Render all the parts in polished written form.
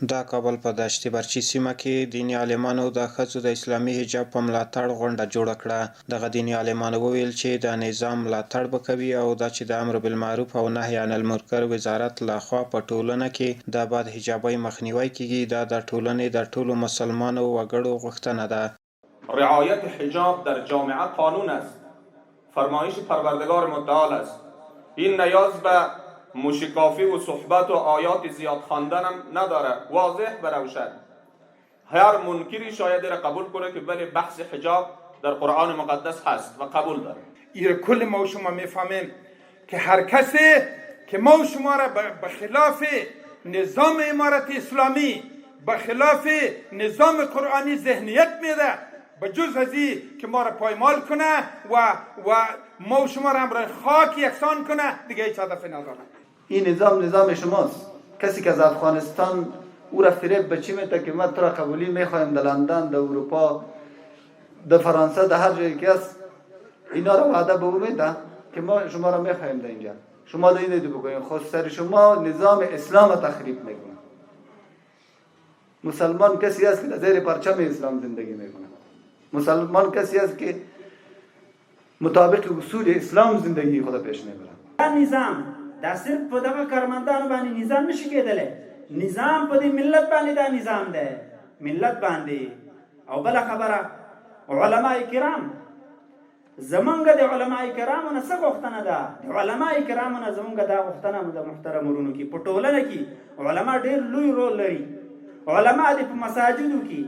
د کابل په دشت برچي سیمه کې دیني عالمانو د ښځو د اسلامي حجاب په ملاتړ غونډه جوړه کړه. دغه دیني عالمانو وویل چې د نظام ملاتړ به کوي او دا چې د امر بالمعروف او نهي عن المنکر وزارت لخوا په ټولنه کې د بد حجابۍ مخنیوی کیږي دا د ټولنې د ټولو مسلمانو وګړو غوښتنه ده. رعایت حجاب در جامعه قانون است، فرمایش پروردگار متعال است. این نیاز به موشکافی و صحبت و آیات زیاد خواندنم نداره، واضح و روشن. هر منکری شاید را قبول کنه که ولی بحث حجاب در قرآن مقدس هست و قبول داره. این کل ما و شما میفهمیم که هر کسی که ما و شما را به خلاف نظام امارت اسلامی، به خلاف نظام قرآنی ذهنیت میده، به جز از که ما را پایمال کنه و ما و شما را همراه خاک یکسان کنه، دیگه هیچ هدف نداره. این نظام شماست. کسی که از افغانستان او را فریب به چی میده که ما تو را قبولی میخوایم در لندن، در اروپا، در فرانسه، در هر جایی که است، اینا را وعده به او میده که ما شما را میخوایم در اینجا، شما در این دو بکنید، خود سر شما نظام اسلام تخریب میکنه. مسلمان کسی است که در زیر پرچم اسلام زندگی میکنه. مسلمان کسی است که مطابق اصول اسلام زندگی خود پیش میبره. نظام دا صرف په دغه کارمندانو باندې نظام نشي کېدلی، نظام په دې ملت باندې دا نظام دی، ملت باندې. او بله خبره علماء کرام، زمونږ د علماء کرامو نه څه غوښتنه ده؟ د علماء کرامو نه زمونږ دا غوښتنه د محترم ورونو کې په ټولنه کې علما ډېر لوی رول لري. علما دې په مساجدو کې،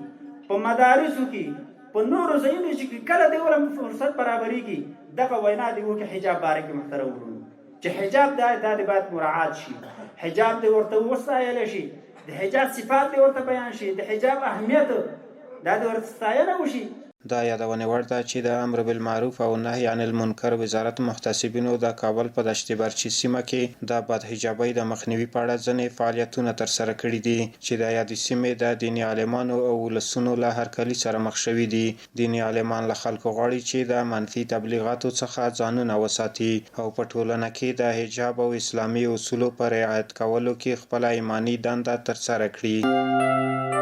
په مدارسو کې، په نورو ځایونو چې کله دې ولهم فرصت برابرېږي دغه وینا دې وکړي حجاب باره کې محترم ورونو، چې حجاب دا باید مراعات شي، حجاب دې ورته وستایل شي، د حجاب صفات دې ورته بیان شي، د حجاب اهمیت دا دې ورته ستاینه وشي. دا یادونه وړ ده چې د امر بالمعروف او نهي عن المنکر وزارت محتسبینو د کابل په دشت برچي سیمه کې د بد حجابۍ د مخنیوي په اړه ځینې فعالیتونه ترسره کړي دي چې د یادې سیمې د دیني عالمانو او ولسونو له هرکلي سره مخ شوي دي. دیني عالمان له خلکو غواړي چې د منفي تبلیغاتو څخه ځانونه وساتي او په ټولنه کې د حجاب او اسلامي اصولو په رعایت کولو کې خپله ایماني دنده ترسره کړي.